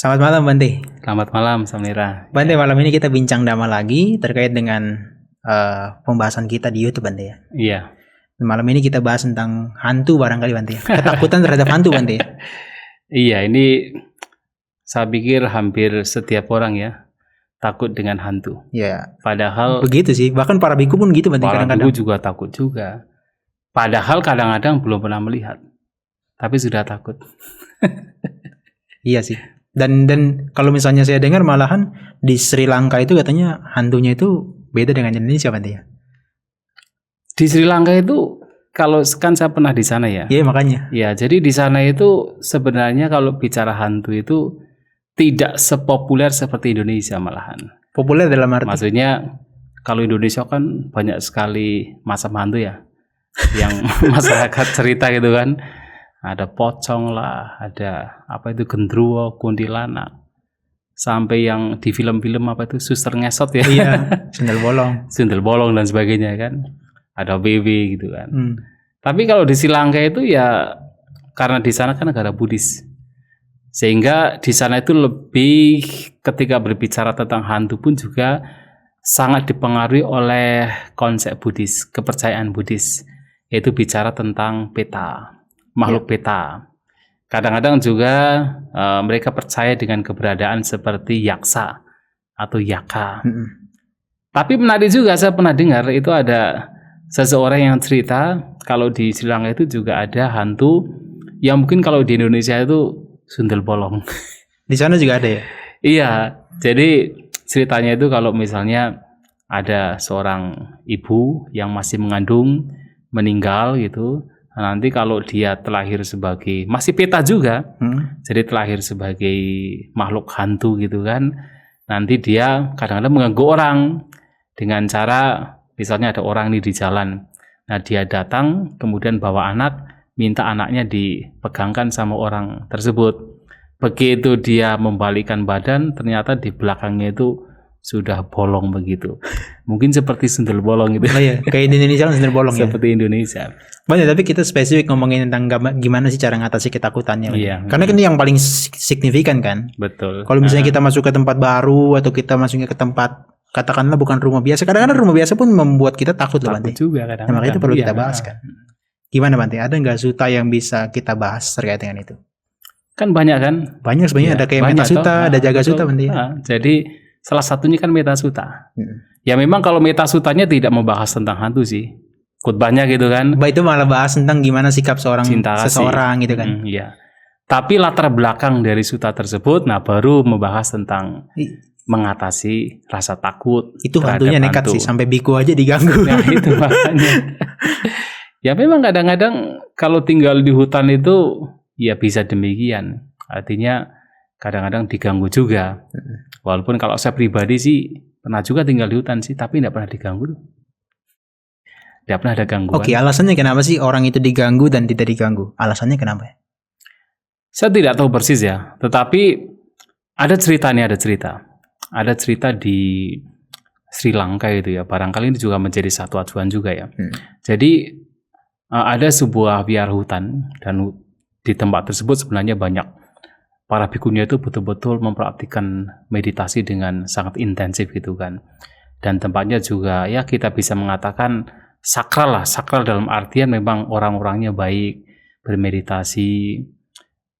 Selamat malam Bante. Selamat malam Samira. Bante, malam ini kita bincang damai lagi terkait dengan pembahasan kita di YouTube Bante ya. Iya. Malam ini kita bahas tentang hantu barangkali Bante ya. Ketakutan terhadap hantu Bante ya. Iya, ini saya pikir hampir setiap orang ya takut dengan hantu. Ya. Padahal Begitu sih, bahkan para biku pun gitu Bante para kadang-kadang. biku juga takut juga. Padahal kadang-kadang belum pernah melihat, tapi sudah takut. Iya sih. Dan kalau misalnya saya dengar malahan di Sri Lanka itu katanya hantunya itu beda dengan Indonesia Bante ya. Di Sri Lanka itu kalau kan saya pernah di sana ya. Iya makanya. Ya, jadi di sana itu sebenarnya kalau bicara hantu itu tidak sepopuler seperti Indonesia malahan. Populer dalam arti. Maksudnya kalau Indonesia kan banyak sekali macam hantu ya, yang masyarakat cerita gitu kan. Ada pocong lah, ada apa itu gendruwo, kuntilanak, sampai yang di film-film apa itu suster ngesot ya. Iya, sundel bolong. Sundel bolong dan sebagainya kan. Ada BB gitu kan. Tapi kalau di Sri Lanka itu ya karena di sana kan negara Buddhis. Sehingga di sana itu lebih ketika berbicara tentang hantu pun juga sangat dipengaruhi oleh konsep Buddhis, kepercayaan Buddhis, yaitu bicara tentang peta, makhluk peta. Kadang-kadang juga mereka percaya dengan keberadaan seperti yaksa atau yaka. Tapi menarik juga, saya pernah dengar itu ada seseorang yang cerita kalau di Sri Lanka itu juga ada hantu yang mungkin kalau di Indonesia itu sundel bolong. Di sana juga ada ya? Iya, jadi ceritanya itu kalau misalnya ada seorang ibu yang masih mengandung meninggal gitu, nanti kalau dia terlahir sebagai masih peta juga, jadi terlahir sebagai makhluk hantu gitu kan, nanti dia kadang-kadang mengganggu orang dengan cara misalnya ada orang nih di jalan, nah dia datang kemudian bawa anak, minta anaknya dipegangkan sama orang tersebut. Begitu dia membalikkan badan, ternyata di belakangnya itu sudah bolong begitu. Mungkin seperti sundel bolong gitu. Oh iya, kayak di Indonesia kan sundel bolong ya. Seperti Indonesia. Banyak, tapi kita spesifik ngomongin tentang gimana sih cara ngatasi ketakutannya. Iya. Karena kan ini yang paling signifikan kan. Betul. Kalau misalnya kita masuk ke tempat baru atau kita masuknya ke tempat katakanlah bukan rumah biasa, kadang-kadang rumah biasa pun membuat kita takut loh Bante. Juga kadang-kadang. Nah, makanya itu perlu kita bahas kan. Gimana Bante? Ada nggak suta yang bisa kita bahas terkait dengan itu? Kan banyak kan? Banyak sebenarnya, ada kayak meta suta, ada jaga suta Bante. Jadi salah satunya kan meta suta. Ya memang kalau meta sutanya tidak membahas tentang hantu sih. Khotbahnya gitu kan. Itu malah bahas tentang gimana sikap seseorang gitu kan. Iya. Tapi latar belakang dari suta tersebut, nah baru membahas tentang mengatasi rasa takut. Itu hantunya nekat sih, sampai biku aja diganggu. Nah itu makanya. Ya memang kadang-kadang kalau tinggal di hutan itu ya bisa demikian. Artinya kadang-kadang diganggu juga. Walaupun kalau saya pribadi sih pernah juga tinggal di hutan sih, tapi tidak pernah diganggu tuh. Tidak pernah ada gangguan. Oke, alasannya kenapa sih orang itu diganggu dan tidak diganggu? Alasannya kenapa? Saya tidak tahu persis ya, tetapi ada cerita nih, ada cerita. Ada cerita di Sri Lanka itu ya, barangkali ini juga menjadi satu acuan juga ya. Jadi ada sebuah wihara hutan dan di tempat tersebut sebenarnya banyak para bikunya itu betul-betul mempraktikkan meditasi dengan sangat intensif gitu kan. Dan tempatnya juga ya kita bisa mengatakan sakral lah, sakral dalam artian memang orang-orangnya baik, bermeditasi.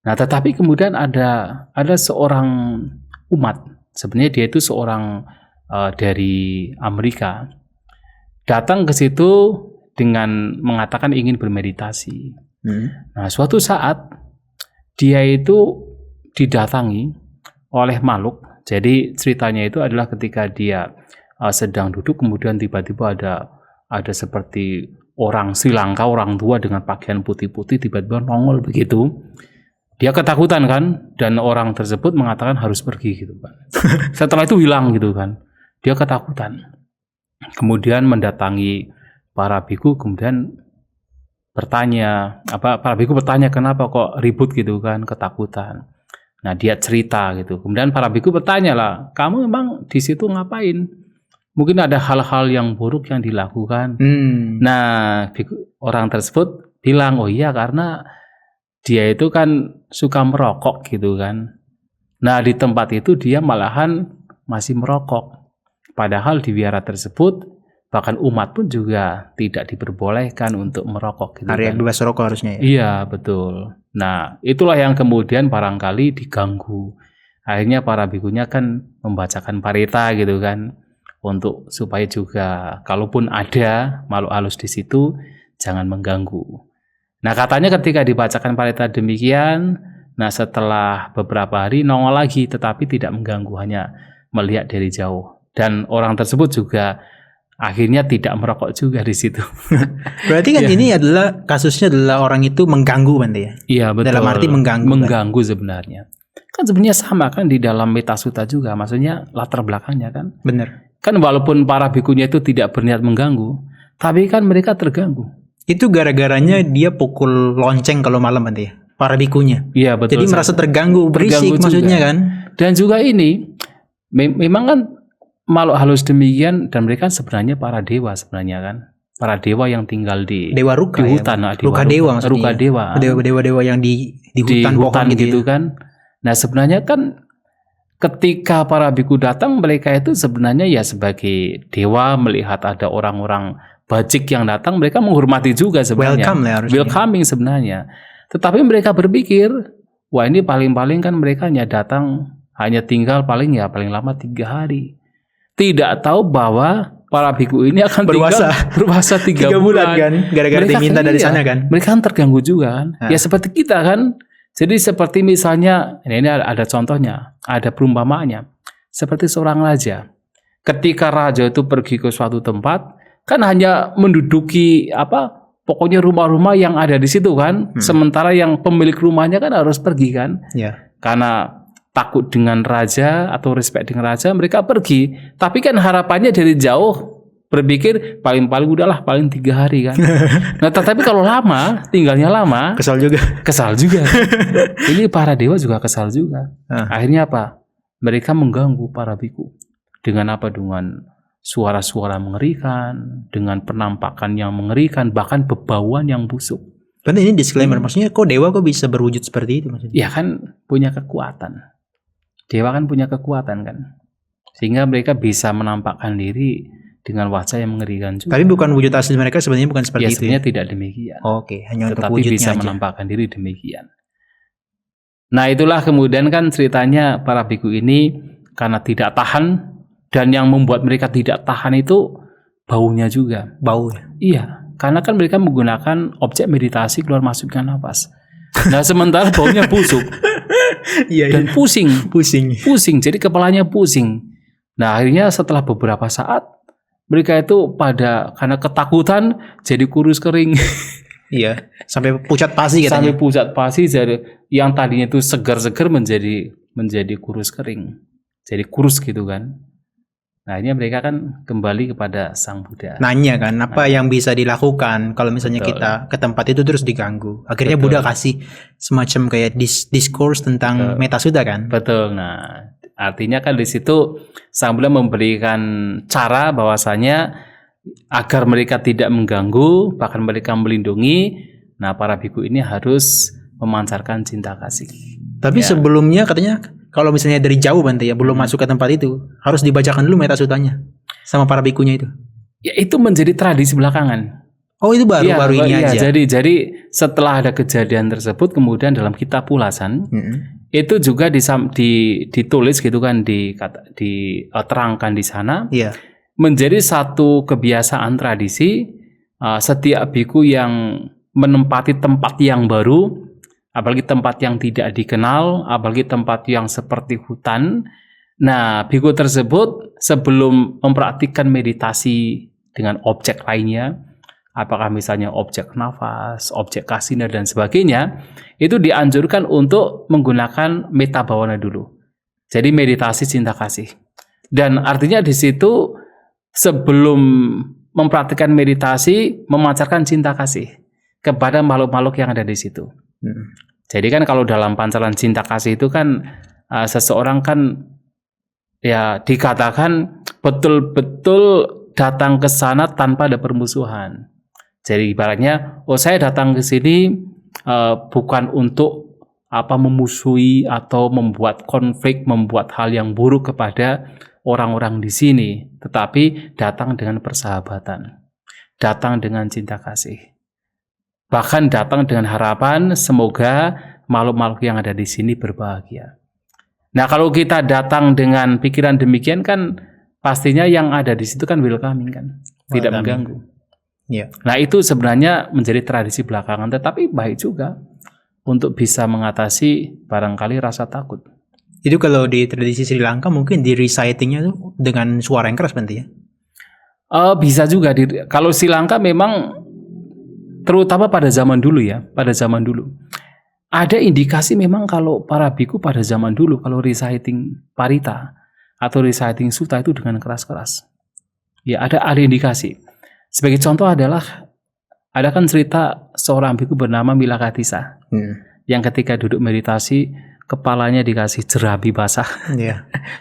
Nah, tetapi kemudian ada seorang umat, sebenarnya dia itu seorang dari Amerika, datang ke situ dengan mengatakan ingin bermeditasi. Nah, suatu saat dia itu didatangi oleh makhluk. Jadi ceritanya itu adalah ketika dia sedang duduk, kemudian tiba-tiba ada seperti orang Sri Lanka, orang tua dengan pakaian putih-putih tiba-tiba nongol begitu. Dia ketakutan kan, dan orang tersebut mengatakan harus pergi gitu kan. Setelah itu hilang gitu kan. Dia ketakutan. Kemudian mendatangi para biku, kemudian bertanya, para biku bertanya kenapa kok ribut gitu kan, ketakutan. Nah, dia cerita gitu. Kemudian para biku bertanya lah, kamu memang di situ ngapain? Mungkin ada hal-hal yang buruk yang dilakukan. Nah, orang tersebut bilang, oh iya karena dia itu kan suka merokok gitu kan. Nah, di tempat itu dia malahan masih merokok. Padahal di wihara tersebut bahkan umat pun juga tidak diperbolehkan untuk merokok gitu Area kan. bebas rokok harusnya ya. Iya, betul. Nah, itulah yang kemudian barangkali diganggu. Akhirnya para bikunya kan membacakan parita gitu kan, untuk supaya juga kalaupun ada makhluk halus di situ jangan mengganggu. Nah, katanya ketika dibacakan parita demikian, nah setelah beberapa hari nongol lagi tetapi tidak mengganggu, hanya melihat dari jauh. Dan orang tersebut juga akhirnya tidak merokok juga di situ. Berarti kan ini adalah kasusnya adalah orang itu mengganggu Bante ya. Iya, betul. Dalam arti mengganggu. Mengganggu sebenarnya. Kan sebenarnya sama kan di dalam Metasuta juga, maksudnya latar belakangnya kan. Bener. Kan walaupun para bikunya itu tidak berniat mengganggu, tapi kan mereka terganggu. Itu gara-garanya dia pukul lonceng kalau malam Bante ya. Para bikunya. Iya, betul. Jadi merasa terganggu, berisik Terganggu maksudnya juga. kan. Dan juga ini memang kan makhluk halus demikian, dan mereka sebenarnya para dewa sebenarnya kan. Para dewa yang tinggal di Dewa Ruka di hutan, ya. Dewa Ruka dewa maksudnya. Ruka dewa. Dewa-dewa yang di hutan pohon gitu ya. kan. Nah, sebenarnya kan ketika para biku datang, mereka itu sebenarnya ya sebagai dewa, melihat ada orang-orang bajik yang datang, mereka menghormati juga sebenarnya. Welcome lah harusnya. Welcoming sebenarnya. Tetapi mereka berpikir, wah ini paling-paling kan mereka hanya datang, hanya tinggal paling lama 3 hari. Tidak tahu bahwa para biku ini akan berpuasa 3 bulan kan. Gara-gara diminta dari sana kan. Mereka kan terganggu juga kan. Ya seperti kita kan. Jadi seperti misalnya, ini ada contohnya, ada perumpamaannya. Seperti seorang raja. Ketika raja itu pergi ke suatu tempat, kan hanya menduduki pokoknya rumah-rumah yang ada di situ kan. Sementara yang pemilik rumahnya kan harus pergi kan. Ya. Karena takut dengan raja atau respect dengan raja, mereka pergi. Tapi kan harapannya dari jauh berpikir paling-paling udahlah paling 3 hari kan. Nah, tetapi kalau lama, tinggalnya lama, Kesal juga. Ini para dewa juga kesal juga. Akhirnya apa? Mereka mengganggu para biku. Dengan apa? Dengan suara-suara mengerikan, dengan penampakan yang mengerikan, bahkan bebauan yang busuk. Kan ini disclaimer, maksudnya kok dewa kok bisa berwujud seperti itu maksudnya? Ya kan punya kekuatan. Dewa kan punya kekuatan kan. Sehingga mereka bisa menampakkan diri dengan wajah yang mengerikan juga. Tapi bukan wujud asli mereka sebenarnya bukan seperti itu. Sebenarnya tidak demikian. Oke, hanya untuk Tetapi wujudnya bisa aja. menampakkan diri demikian. Nah, itulah kemudian kan ceritanya para biku ini karena tidak tahan, dan yang membuat mereka tidak tahan itu baunya juga. Bau. Iya, karena kan mereka menggunakan objek meditasi keluar masuknya nafas. Nah, sementara baunya busuk dan pusing. Jadi kepalanya pusing. Nah, akhirnya setelah beberapa saat mereka itu karena ketakutan jadi kurus kering. Iya, sampai pucat pasi katanya. Sampai pucat pasi, jadi yang tadinya itu segar-segar menjadi kurus kering. Jadi kurus gitu kan. Nah, akhirnya mereka kan kembali kepada Sang Buddha. Nanya kan, apa yang bisa dilakukan kalau misalnya kita ke tempat itu terus diganggu. Akhirnya Buddha kasih semacam kayak diskurs tentang Metasuta kan. Betul. Nah, artinya kan di situ Sang Buddha memberikan cara bahwasanya agar mereka tidak mengganggu, bahkan mereka melindungi. Nah, para biku ini harus memancarkan cinta kasih. Tapi sebelumnya katanya kalau misalnya dari jauh Bante ya, belum masuk ke tempat itu, harus dibacakan dulu Metasutanya sama para bikunya itu. Ya, itu menjadi tradisi belakangan. Oh, itu baru ini aja. Jadi setelah ada kejadian tersebut, kemudian dalam kitab ulasan itu juga ditulis gitu kan, diterangkan di sana. Iya. Menjadi satu kebiasaan tradisi setiap biku yang menempati tempat yang baru, apalagi tempat yang tidak dikenal, apalagi tempat yang seperti hutan. Nah, biku tersebut sebelum mempraktikkan meditasi dengan objek lainnya, apakah misalnya objek nafas, objek kasina dan sebagainya, itu dianjurkan untuk menggunakan metta bhavana dulu. Jadi meditasi cinta kasih. Dan artinya di situ sebelum mempraktikkan meditasi, memancarkan cinta kasih kepada makhluk-makhluk yang ada di situ. Jadi kan kalau dalam pancaran cinta kasih itu kan seseorang kan ya dikatakan betul-betul datang ke sana tanpa ada permusuhan. Jadi ibaratnya, saya datang ke sini bukan untuk memusuhi atau membuat konflik, membuat hal yang buruk kepada orang-orang di sini, tetapi datang dengan persahabatan, datang dengan cinta kasih. Bahkan datang dengan harapan semoga makhluk-makhluk yang ada di sini berbahagia. Nah, kalau kita datang dengan pikiran demikian kan pastinya yang ada di situ kan welcoming kan, tidak mengganggu. Ya. Nah, itu sebenarnya menjadi tradisi belakangan, tetapi baik juga untuk bisa mengatasi barangkali rasa takut. Itu kalau di tradisi Sri Lanka mungkin di recitingnya tuh dengan suara yang keras berarti ya? Bisa juga. Kalau Sri Lanka memang terutama pada zaman dulu ya, pada zaman dulu. Ada indikasi memang kalau para biku pada zaman dulu, kalau reciting parita atau reciting sutta itu dengan keras-keras. Ya, ada indikasi. Sebagai contoh adalah, ada kan cerita seorang biku bernama Milakatisa, yang ketika duduk meditasi, kepalanya dikasih jerabi basah,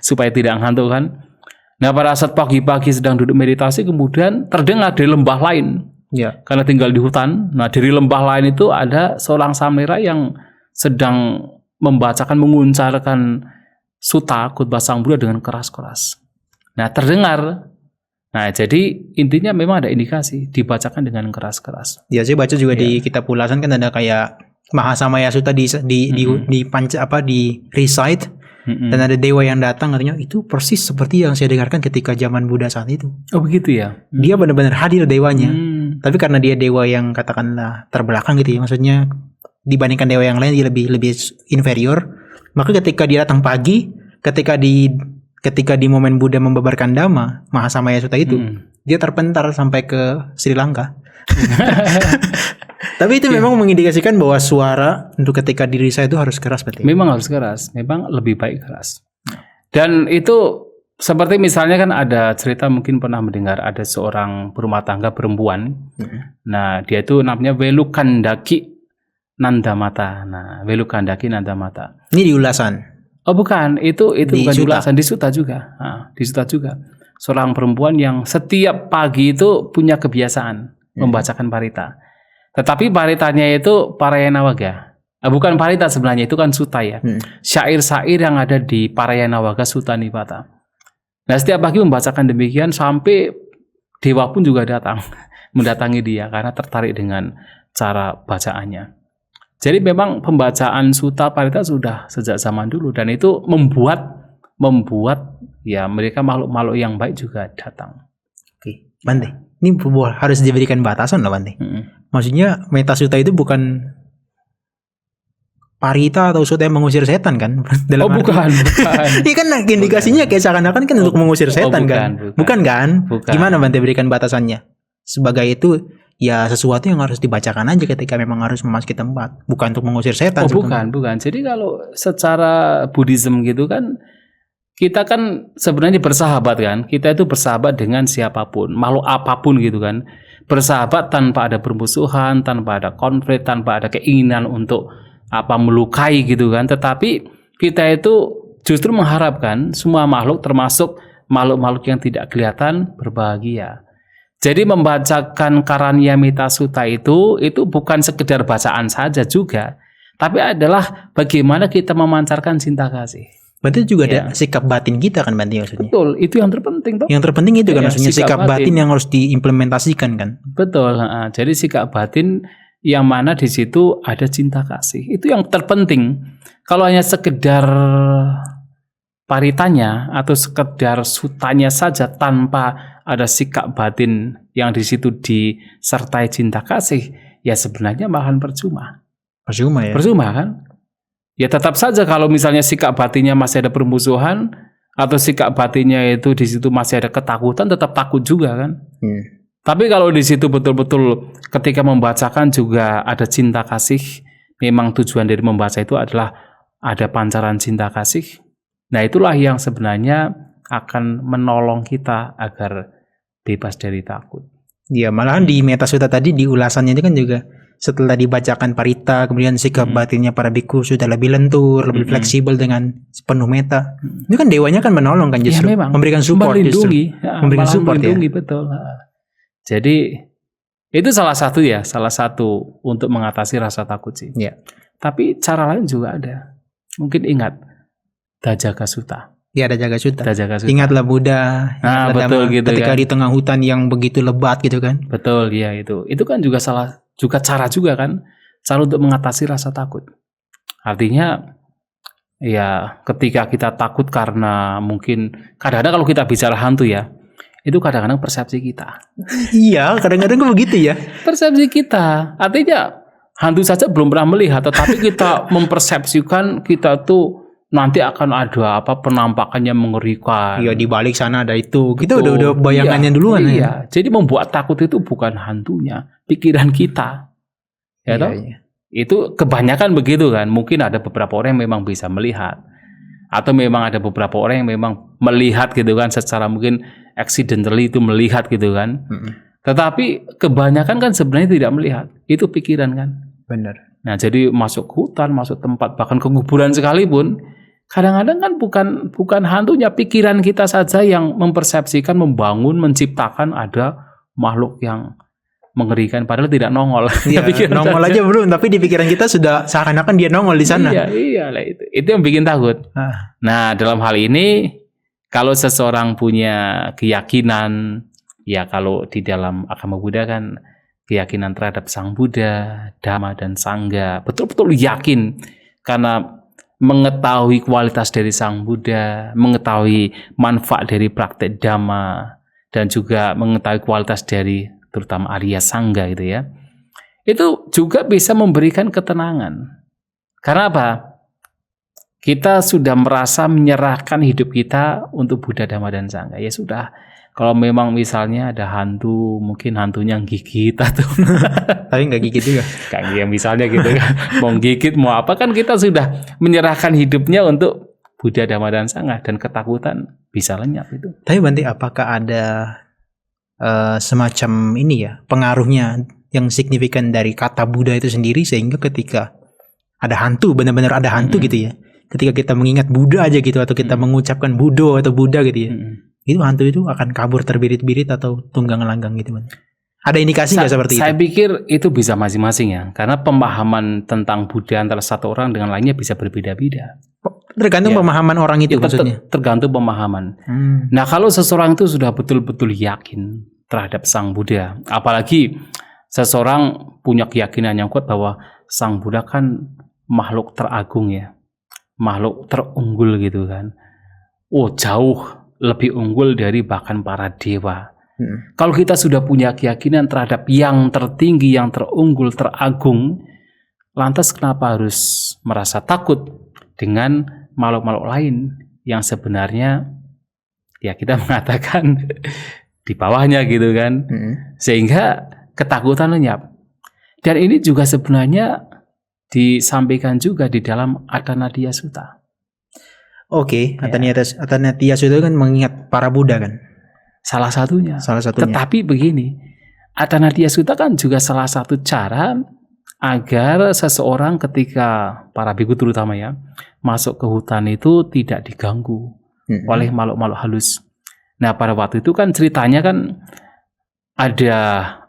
supaya tidak ngantuk kan. Nah, pada saat pagi-pagi sedang duduk meditasi, kemudian terdengar dari lembah lain. Ya. Karena tinggal di hutan. Nah, dari lembah lain itu ada seorang samurai yang sedang membacakan, menguncarkan sutta khutbah Sang Buddha dengan keras-keras. Nah, terdengar. Nah, jadi intinya memang ada indikasi dibacakan dengan keras-keras. Ya, saya baca juga di kitab ulasan kan ada kayak Mahasamaya Sutta di recite. Dan ada dewa yang datang, artinya itu persis seperti yang saya dengarkan ketika zaman Buddha saat itu. Oh, begitu ya? Dia benar-benar hadir dewanya. Tapi karena dia dewa yang katakanlah terbelakang gitu ya, maksudnya dibandingkan dewa yang lain dia lebih inferior. Maka ketika dia datang pagi, ketika di momen Buddha membabarkan Dhamma, Mahasamaya Sutta itu, dia terpentar sampai ke Sri Lanka. Tapi itu memang mengindikasikan bahwa suara untuk ketika diri saya itu harus keras berarti. Memang harus keras, memang lebih baik keras. Dan itu seperti misalnya kan ada cerita, mungkin pernah mendengar ada seorang berumah tangga perempuan. Nah, dia itu namanya Velukandaki Nandamata. Nah, Velukandaki Nandamata. Ini di ulasan. Oh, bukan, itu di bukan di Sutta. ulasan, di Sutta juga. Nah, di Sutta juga. Seorang perempuan yang setiap pagi itu punya kebiasaan membacakan parita. Tetapi paritanya itu Parayana Waga. Bukan parita sebenarnya, itu kan sutta ya. Syair-syair yang ada di Parayana Waga Sutta Nipata. Nah, setiap pagi membacakan demikian sampai dewa pun juga datang mendatangi dia karena tertarik dengan cara bacaannya. Jadi memang pembacaan sutta parita sudah sejak zaman dulu, dan itu membuat ya mereka makhluk-makhluk yang baik juga datang. Oke, Bante. Ini harus diberikan batasan loh, Bante. Maksudnya meta sutta itu bukan parita atau sutta yang mengusir setan kan? Bukan. Ini kan indikasinya kayak seakan-akan kan untuk mengusir setan kan? Bukan kan? Bukan. Gimana Bante berikan batasannya? Sebagai itu ya sesuatu yang harus dibacakan aja ketika memang harus memasuki tempat, bukan untuk mengusir setan. Bukan. Jadi kalau secara Buddhism gitu kan, kita kan sebenarnya bersahabat kan. Kita itu bersahabat dengan siapapun, makhluk apapun gitu kan. Bersahabat tanpa ada permusuhan, tanpa ada konflik, tanpa ada keinginan untuk melukai gitu kan. Tetapi kita itu justru mengharapkan semua makhluk, termasuk makhluk-makhluk yang tidak kelihatan, berbahagia. Jadi membacakan Karanyamita Sutta itu bukan sekedar bacaan saja juga, tapi adalah bagaimana kita memancarkan cinta kasih. Berarti juga ada sikap batin kita kan, Bante, maksudnya. Betul, itu yang terpenting toh. Yang terpenting itu kan maksudnya sikap batin yang harus diimplementasikan kan. Betul, jadi sikap batin yang mana di situ ada cinta kasih. Itu yang terpenting. Kalau hanya sekedar paritanya atau sekedar sutanya saja tanpa ada sikap batin yang di situ disertai cinta kasih, ya sebenarnya malahan percuma. Percuma ya. Percuma kan? Ya tetap saja kalau misalnya sikap batinnya masih ada permusuhan atau sikap batinnya itu di situ masih ada ketakutan, tetap takut juga kan. Tapi kalau di situ betul-betul ketika membacakan juga ada cinta kasih, memang tujuan dari membaca itu adalah ada pancaran cinta kasih. Nah, itulah yang sebenarnya akan menolong kita agar bebas dari takut. Ya, malahan di Metta Sutta tadi di ulasannya itu kan juga setelah dibacakan parita, kemudian sikap batinnya para biku sudah lebih lentur, lebih fleksibel dengan penuh meta. Itu kan dewanya kan menolong kan justru, ya, memberikan support melindungi, justru. Memberikan support melindungi, ya. Betul. Jadi itu salah satu untuk mengatasi rasa takut sih. Ya. Tapi cara lain juga ada. Mungkin ingat Dajaka Sutta. Ya, ada jaga suta. Dajaka Sutta. Ingatlah Buddha, ingatlah betul Dhamma, gitu ketika kan. di tengah hutan yang begitu lebat gitu kan. Betul, ya itu. Itu kan juga cara juga kan, cara untuk mengatasi rasa takut. Artinya ya ketika kita takut karena mungkin kadang-kadang kalau kita bicara hantu ya, itu kadang-kadang persepsi kita. Iya, kadang-kadang kok begitu ya. Persepsi kita. Artinya hantu saja belum pernah melihat, tetapi kita mempersepsikan kita tuh nanti akan ada penampakannya mengerikan. Iya, di balik sana ada itu. Kita Betul. udah bayangannya duluan ya. Iya. Jadi membuat takut itu bukan hantunya, pikiran kita. Ya toh? Iya. Itu kebanyakan begitu kan. Mungkin ada beberapa orang yang memang bisa melihat. Atau memang ada beberapa orang yang memang melihat gitu kan, secara mungkin accidentally itu melihat gitu kan. Tetapi kebanyakan kan sebenarnya tidak melihat. Itu pikiran kan. Benar. Nah, jadi masuk hutan, masuk tempat, bahkan ke kuburan sekalipun, kadang-kadang kan bukan hantunya, pikiran kita saja yang mempersepsikan, membangun, menciptakan ada makhluk yang mengerikan, padahal tidak nongol. Iya, nongol aja belum, tapi di pikiran kita sudah seakan-akan dia nongol di sana. Iya lah itu yang bikin takut. Nah, dalam hal ini kalau seseorang punya keyakinan, ya kalau di dalam agama Buddha kan keyakinan terhadap Sang Buddha, Dhamma dan Sangha, betul-betul yakin karena mengetahui kualitas dari Sang Buddha, mengetahui manfaat dari praktek Dhamma, dan juga mengetahui kualitas dari terutama Arya Sangha gitu ya. Itu juga bisa memberikan ketenangan. Karena apa? Kita sudah merasa menyerahkan hidup kita untuk Buddha, Dhamma dan Sangha. Ya sudah. Kalau memang misalnya ada hantu, mungkin hantunya gigit atau Tapi nggak gigit juga. kayak yang misalnya gitu kan, mau gigit mau apa kan kita sudah menyerahkan hidupnya untuk Buddha, Dhamma dan Sangha, dan ketakutan bisa lenyap itu. Tapi Bante, apakah ada semacam ini ya, pengaruhnya yang signifikan dari kata Buddha itu sendiri sehingga ketika ada hantu, benar-benar ada hantu gitu ya, ketika kita mengingat Buddha aja gitu atau kita mengucapkan Buddha atau Buddha gitu ya, itu hantu itu akan kabur terbirit-birit atau tunggang langgang gitu kan? Ada indikasi nggak seperti itu? Saya pikir itu bisa masing-masing ya, karena pemahaman tentang Buddha antara satu orang dengan lainnya bisa berbeda-beda. Tergantung pemahaman orang itu maksudnya. Tergantung pemahaman. Nah, kalau seseorang itu sudah betul-betul yakin terhadap Sang Buddha, apalagi seseorang punya keyakinan yang kuat bahwa Sang Buddha kan makhluk teragung ya, makhluk terunggul gitu kan. Oh, jauh lebih unggul dari bahkan para dewa. Kalau kita sudah punya keyakinan terhadap yang tertinggi, yang terunggul, teragung, lantas kenapa harus merasa takut dengan makhluk-makhluk lain yang sebenarnya ya kita mengatakan di bawahnya gitu kan. Sehingga ketakutan lenyap. Dan ini juga sebenarnya disampaikan juga di dalam Atanatiya Sutta. Oke, Atanatiya Sutta itu kan mengingat para Buddha kan? Salah satunya. Tetapi begini, Atanatiya Sutta kan juga salah satu cara agar seseorang ketika para biku terutama ya masuk ke hutan itu tidak diganggu oleh makhluk-makhluk halus. Nah, pada waktu itu kan ceritanya kan ada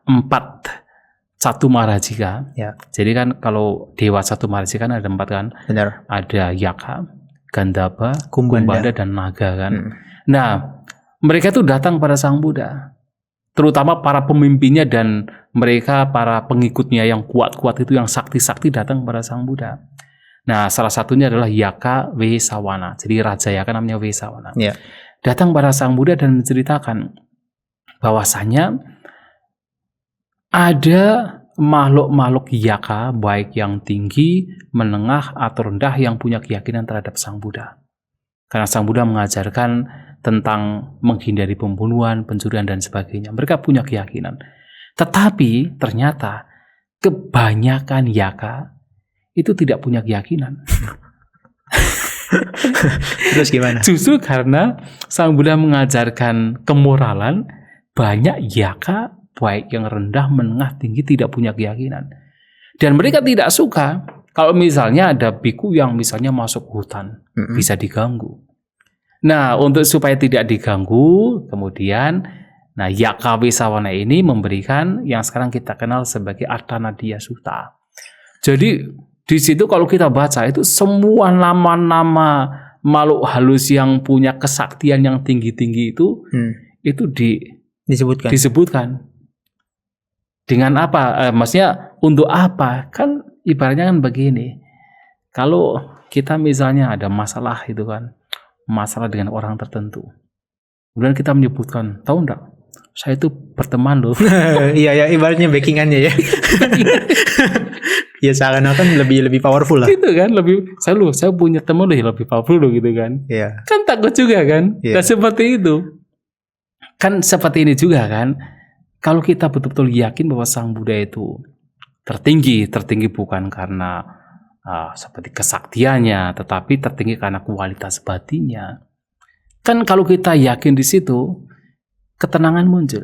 4 satu marajika. Ya. Jadi kan kalau dewa satu marajika kan ada 4 kan. Benar. Ada Yaka, Gandhaba, Kumbanda, dan Naga kan. Nah, mereka tuh datang pada Sang Buddha. Terutama para pemimpinnya dan mereka para pengikutnya yang kuat-kuat itu, yang sakti-sakti datang pada Sang Buddha. Nah, salah satunya adalah Yaka Vesawana. Jadi Raja Yaka namanya Vesawana. Ya. Datang pada Sang Buddha dan menceritakan bahwasanya ada makhluk-makhluk Yaka, baik yang tinggi, menengah, atau rendah, yang punya keyakinan terhadap Sang Buddha. Karena Sang Buddha mengajarkan tentang menghindari pembunuhan, pencurian, dan sebagainya. Mereka punya keyakinan. Tetapi ternyata kebanyakan Yaka itu tidak punya keyakinan. Terus gimana? Justru karena Sang Buddha mengajarkan kemoralan, banyak Yaka baik yang rendah, menengah, tinggi tidak punya keyakinan. Dan mereka tidak suka kalau misalnya ada biku yang misalnya masuk hutan, bisa diganggu. Nah, untuk supaya tidak diganggu, kemudian Yaka Vesawana ini memberikan yang sekarang kita kenal sebagai Atanatiya Sutta. Jadi Di situ kalau kita baca itu semua nama-nama makhluk halus yang punya kesaktian yang tinggi-tinggi itu disebutkan. Dengan apa? Maksudnya untuk apa? Kan ibaratnya kan begini. Kalau kita misalnya ada masalah itu kan, masalah dengan orang tertentu. Kemudian kita menyebutkan, tahu enggak? Saya itu berteman loh. Iya, ibaratnya backingannya ya. Ya seakan-akan lebih powerful lah. Gitu kan, saya punya teman lebih powerful loh gitu kan. Iya. Kan takut juga kan. Iya. Dan seperti itu. Kan seperti ini juga kan. Kalau kita betul-betul yakin bahwa Sang Buddha itu tertinggi bukan karena seperti kesaktiannya, tetapi tertinggi karena kualitas batinnya. Kan kalau kita yakin di situ, ketenangan muncul,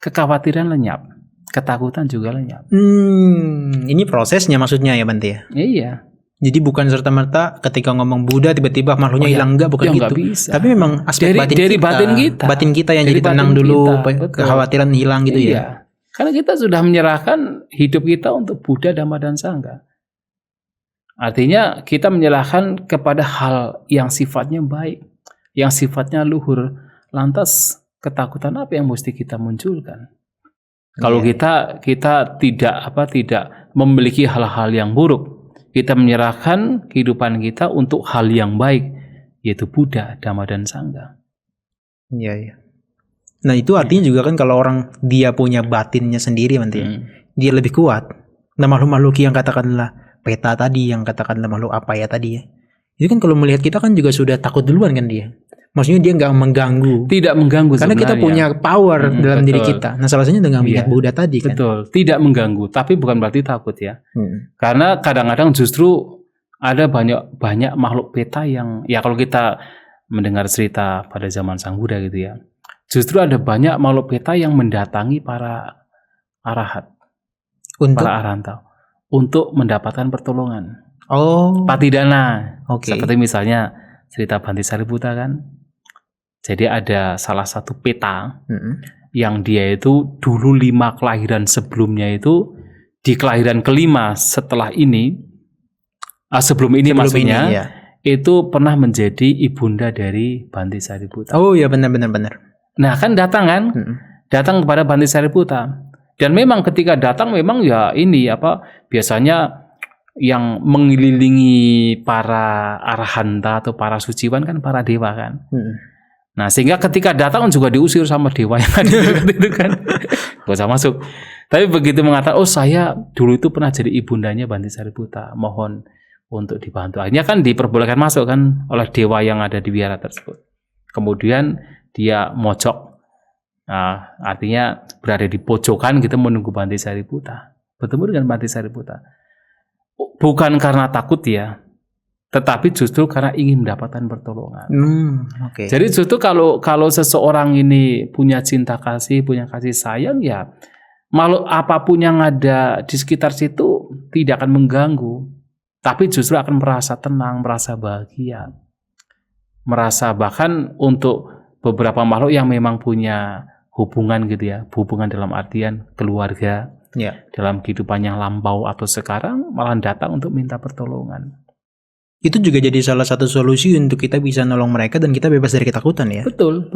kekhawatiran lenyap, ketakutan juga lenyap. Ini prosesnya maksudnya ya Bante ya? Iya. Jadi bukan serta-merta ketika ngomong Buddha tiba-tiba makhluknya hilang, enggak, bukan gitu. Bisa. Tapi memang aspek batin kita yang jadi tenang dulu, kekhawatiran hilang gitu ya. Karena kita sudah menyerahkan hidup kita untuk Buddha, Dhamma dan Sangha. Artinya kita menyerahkan kepada hal yang sifatnya baik, yang sifatnya luhur. Lantas ketakutan apa yang mesti kita munculkan? Kalau kita tidak memiliki hal-hal yang buruk, kita menyerahkan kehidupan kita untuk hal yang baik, yaitu Buddha, Dhamma dan Sangha. Iya. Nah itu artinya juga kan kalau orang dia punya batinnya sendiri nanti, dia lebih kuat. Nah makhluk-makhluk yang katakanlah peta tadi, yang katakanlah makhluk apa ya tadi ya, itu kan kalau melihat kita kan juga sudah takut duluan kan dia. Maksudnya dia nggak mengganggu. Tidak mengganggu karena sebenarnya. Kita punya power dalam diri kita. Nah salah satunya dengan melihat Buddha tadi kan. Betul, tidak mengganggu, tapi bukan berarti takut ya. Karena kadang-kadang justru ada banyak makhluk peta yang, ya kalau kita mendengar cerita pada zaman Sang Buddha gitu ya, justru ada banyak makhluk peta yang mendatangi para arahat, para arhanta untuk mendapatkan pertolongan. Patidana. Seperti misalnya cerita Bhante Sariputta kan. Jadi ada salah satu peta yang dia itu dulu 5 kelahiran sebelumnya itu, di kelahiran kelima setelah ini, sebelum ini maksudnya, itu pernah menjadi ibunda dari Bhante Sariputta. Oh ya benar. Nah kan datang kepada Bhante Sariputta. Dan memang ketika datang memang ya ini biasanya yang mengelilingi para arhanta atau para suciwan kan para dewa kan. Nah sehingga ketika datang juga diusir sama dewa yang ada itu kan. Gak usah masuk. Tapi begitu mengatakan, saya dulu itu pernah jadi ibundanya Bhante Sariputta, mohon untuk dibantu. Akhirnya kan diperbolehkan masuk kan oleh dewa yang ada di wihara tersebut. Kemudian dia mojok, artinya berada di pojokan gitu menunggu Bhante Sariputta. Bertemu dengan Bhante Sariputta. Bukan karena takut ya, tetapi justru karena ingin mendapatkan pertolongan. Jadi justru kalau seseorang ini punya cinta kasih, punya kasih sayang ya, makhluk apapun yang ada di sekitar situ tidak akan mengganggu, tapi justru akan merasa tenang, merasa bahagia, merasa bahkan untuk beberapa makhluk yang memang punya hubungan gitu ya, hubungan dalam artian keluarga, dalam kehidupan yang lampau atau sekarang malah datang untuk minta pertolongan. Itu juga jadi salah satu solusi untuk kita bisa nolong mereka dan kita bebas dari ketakutan ya. Betul.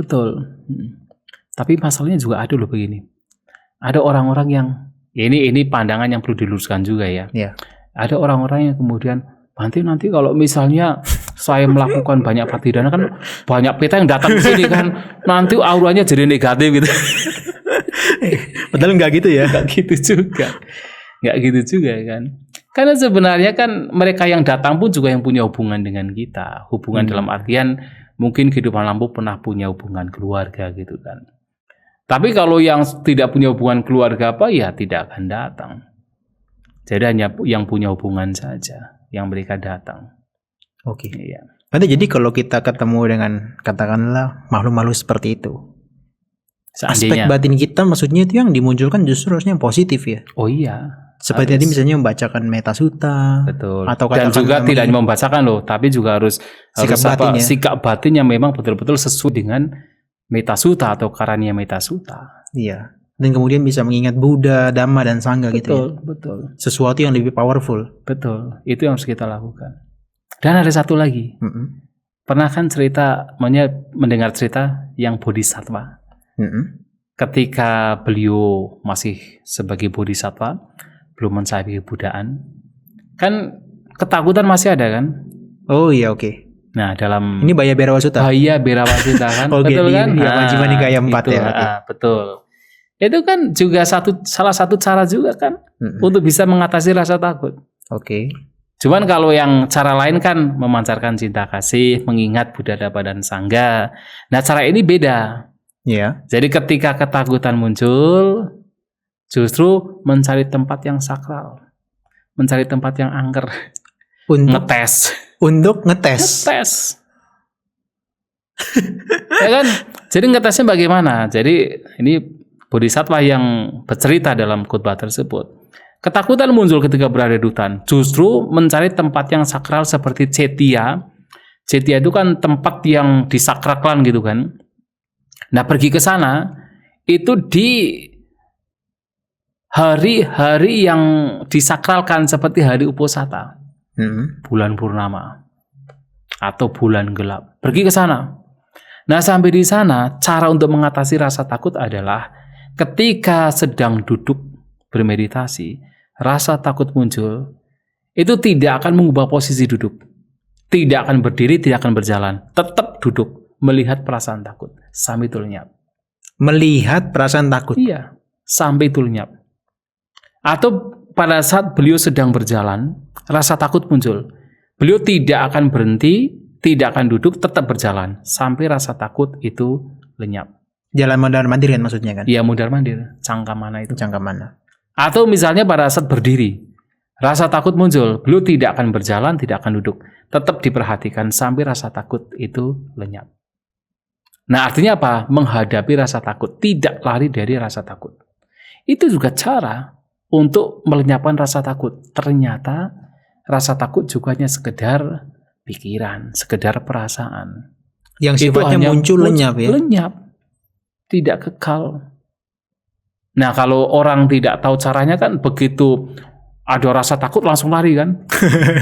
Tapi masalahnya juga ada loh begini. Ada orang-orang yang ini pandangan yang perlu diluruskan juga ya. Ada orang-orang yang kemudian nanti kalau misalnya saya melakukan banyak patidana kan banyak peta yang datang ke sini kan, nanti auranya jadi negatif gitu. Padahal nggak gitu ya. Nggak gitu juga kan. Karena sebenarnya kan mereka yang datang pun juga yang punya hubungan dengan kita. Hubungan dalam artian mungkin kehidupan lampu pernah punya hubungan keluarga gitu kan. Tapi kalau yang tidak punya hubungan keluarga ya tidak akan datang. Jadi hanya yang punya hubungan saja yang mereka datang. Iya. Jadi kalau kita ketemu dengan katakanlah makhluk-makhluk seperti itu, aspek batin kita maksudnya itu yang dimunculkan justru harusnya yang positif ya. Oh iya. Seperti tadi misalnya membacakan Metta Sutta. Betul. Dan juga tidak hanya membacakan loh, tapi juga harus sikap batin yang memang betul-betul sesuai dengan Metta Sutta atau Karaniya Metta Sutta. Iya. dan kemudian bisa mengingat Buddha, Dhamma dan Sangha gitu ya. Betul. Sesuatu yang lebih powerful. Betul. Itu yang harus kita lakukan. Dan ada satu lagi. Pernah kan mendengar cerita yang bodhisattva? Ketika beliau masih sebagai bodhisattva, belum mencapai kebudaan, kan ketakutan masih ada kan? Oh iya, oke. Nah, dalam Ini Baya Berawasuta. Baya Berawasuta kan, Betul kan? Majjhima Nikaya 4 itu, ya. Okay. Betul. Itu kan juga salah satu cara juga kan untuk bisa mengatasi rasa takut. Oke. Cuman kalau yang cara lain kan memancarkan cinta kasih, mengingat Buddha, Dhamma dan Sangha. Nah, cara ini beda. Iya. Jadi ketika ketakutan muncul, justru mencari tempat yang sakral, mencari tempat yang angker, ngetes. Untuk ngetes. Ya kan? Jadi ngetesnya bagaimana? Jadi ini bodhisattva yang bercerita dalam khotbah tersebut. Ketakutan muncul ketika berada di hutan. Justru mencari tempat yang sakral seperti Cetia. Cetia itu kan tempat yang disakralkan gitu kan. Nah, pergi ke sana itu di hari-hari yang disakralkan seperti hari Uposatha. Bulan purnama atau bulan gelap. Pergi ke sana. Nah, sampai di sana cara untuk mengatasi rasa takut adalah ketika sedang duduk bermeditasi, rasa takut muncul, itu tidak akan mengubah posisi duduk. Tidak akan berdiri, tidak akan berjalan. Tetap duduk, melihat perasaan takut sampai itu lenyap. Melihat perasaan takut? Iya, sampai itu lenyap. Atau pada saat beliau sedang berjalan, rasa takut muncul. Beliau tidak akan berhenti, tidak akan duduk, tetap berjalan sampai rasa takut itu lenyap. Jalan mondar-mandir kan maksudnya kan? Iya, mondar-mandir, cangkamana itu. Cangkamana. Atau misalnya pada saat berdiri, rasa takut muncul, beliau tidak akan berjalan, tidak akan duduk, tetap diperhatikan sampai rasa takut itu lenyap. Nah, artinya apa? Menghadapi rasa takut, tidak lari dari rasa takut. Itu juga cara untuk melenyapkan rasa takut. Ternyata rasa takut juga hanya sekedar pikiran, sekedar perasaan. Yang sifatnya muncul lenyap ya? Lenyap, tidak kekal. Nah, kalau orang tidak tahu caranya kan begitu ada rasa takut langsung lari kan?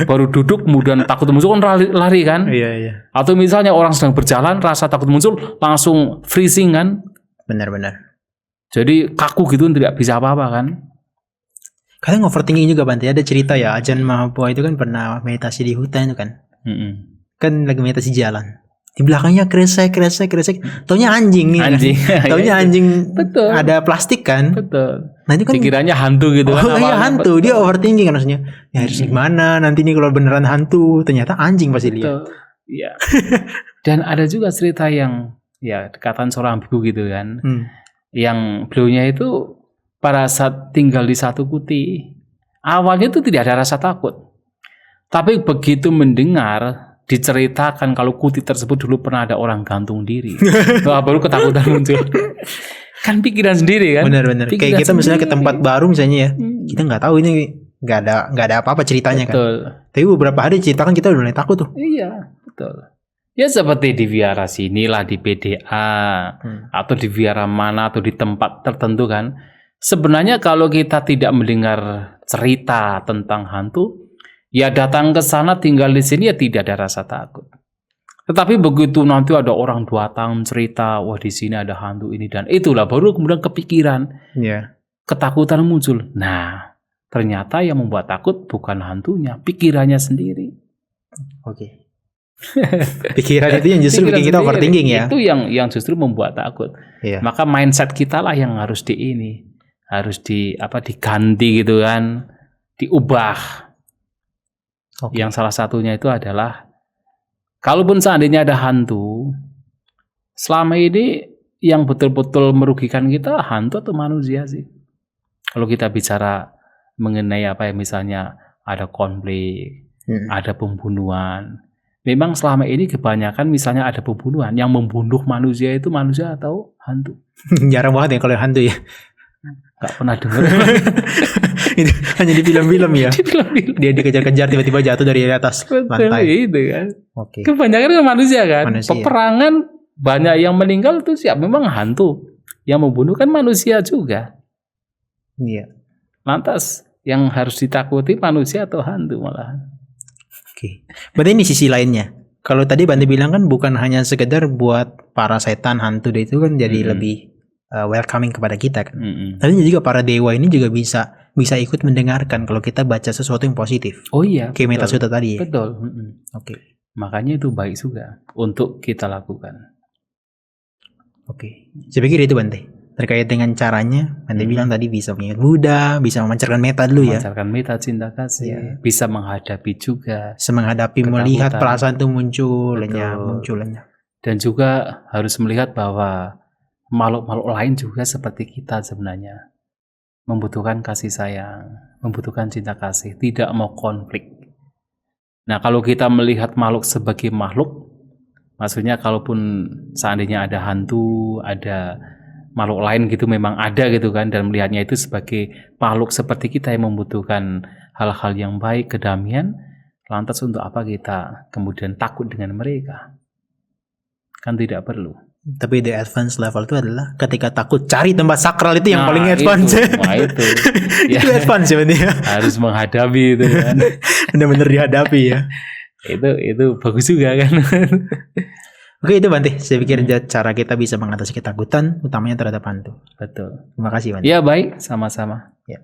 Baru duduk kemudian takut muncul kan lari kan? Iya. Atau misalnya orang sedang berjalan rasa takut muncul langsung freezing kan? Benar. Jadi kaku gitu tidak bisa apa-apa kan? Kadang overthinking juga Bante. Ada cerita ya, Ajahn Mahapua itu kan pernah meditasi di hutan itu kan. Kan lagi meditasi jalan. Di belakangnya kresek. Taunya anjing nih. Anjing. Kan? Taunya anjing. Betul. Ada plastik kan. Betul. Nah itu kan. Dikiranya hantu gitu kan. Oh iya hantu. Betul. Dia overthinking kan maksudnya. Ya harus gimana nanti nih kalau beneran hantu. Ternyata anjing pasti lihat. Iya. Dan ada juga cerita yang ya dekatan seorang biku gitu kan. Yang beliaunya itu pada saat tinggal di satu kuti, awalnya itu tidak ada rasa takut. Tapi begitu mendengar diceritakan kalau kuti tersebut dulu pernah ada orang gantung diri, baru ketakutan muncul. Kan pikiran sendiri kan. Benar. Kayak kita misalnya ke tempat baru misalnya ya, kita nggak tahu ini nggak ada apa-apa ceritanya. Betul. Kan. Tapi beberapa hari ceritakan kita udah mulai takut tuh. Iya, betul. Ya seperti di wihara sinilah, di PDA atau di wihara mana atau di tempat tertentu kan. Sebenarnya kalau kita tidak mendengar cerita tentang hantu, ya datang ke sana tinggal di sini ya tidak ada rasa takut. Tetapi begitu nanti ada orang 2 tahun cerita, wah di sini ada hantu ini dan itulah baru kemudian kepikiran, ketakutan muncul. Nah, ternyata yang membuat takut bukan hantunya, pikirannya sendiri. Oke. Pikiran itu yang justru bikin kita overthinking ya. Itu yang justru membuat takut. Maka mindset kita lah yang harus harus diganti gitu kan, diubah. Yang salah satunya itu adalah kalaupun seandainya ada hantu, selama ini yang betul-betul merugikan kita hantu atau manusia sih? Kalau kita bicara mengenai misalnya ada konflik, ada pembunuhan. Memang selama ini kebanyakan misalnya ada pembunuhan yang membunuh manusia itu manusia atau hantu? Jarang banget ya kalau hantu ya. Gak pernah dengar. Itu hanya di film-film ya. Dia dikejar-kejar tiba-tiba jatuh dari atas lantai. Itu kan. Kebanyakan kan manusia kan. Peperangan banyak yang meninggal itu memang hantu Yang membunuh kan manusia juga. Iya. Lantas yang harus ditakuti manusia atau hantu malah. Oke. Berarti ini sisi lainnya. Kalau tadi Bante bilang kan bukan hanya sekedar buat para setan hantu itu kan jadi lebih welcoming kepada kita kan. Tapi juga para dewa ini juga bisa ikut mendengarkan kalau kita baca sesuatu yang positif. Oh iya. Kayak Metasutta tadi ya. Betul. Oke. Makanya itu baik juga untuk kita lakukan. Oke. Saya pikir itu Bante. Terkait dengan caranya, Bante bilang tadi bisa mengingat Buddha, bisa memancarkan meta dulu ya. Memancarkan meta cinta kasih, bisa menghadapi juga. Menghadapi melihat perasaan itu muncul, lenyap. Dan juga harus melihat bahwa makhluk-makhluk lain juga seperti kita sebenarnya. Membutuhkan kasih sayang, membutuhkan cinta kasih, tidak mau konflik. Nah, kalau kita melihat makhluk sebagai makhluk, maksudnya kalaupun seandainya ada hantu, ada makhluk lain gitu memang ada gitu kan, dan melihatnya itu sebagai makhluk seperti kita yang membutuhkan hal-hal yang baik, kedamaian, lantas untuk apa kita kemudian takut dengan mereka? Kan tidak perlu. Tapi the advance level itu adalah ketika takut cari tempat sakral itu yang paling advance. Itu itu advance ya. Harus menghadapi itu kan. Benar-benar dihadapi ya. Itu bagus juga kan. Oke itu Bante, saya pikir cara kita bisa mengatasi ketakutan utamanya terhadap hantu. Betul. Terima kasih Bante. Ya baik, sama-sama. Ya.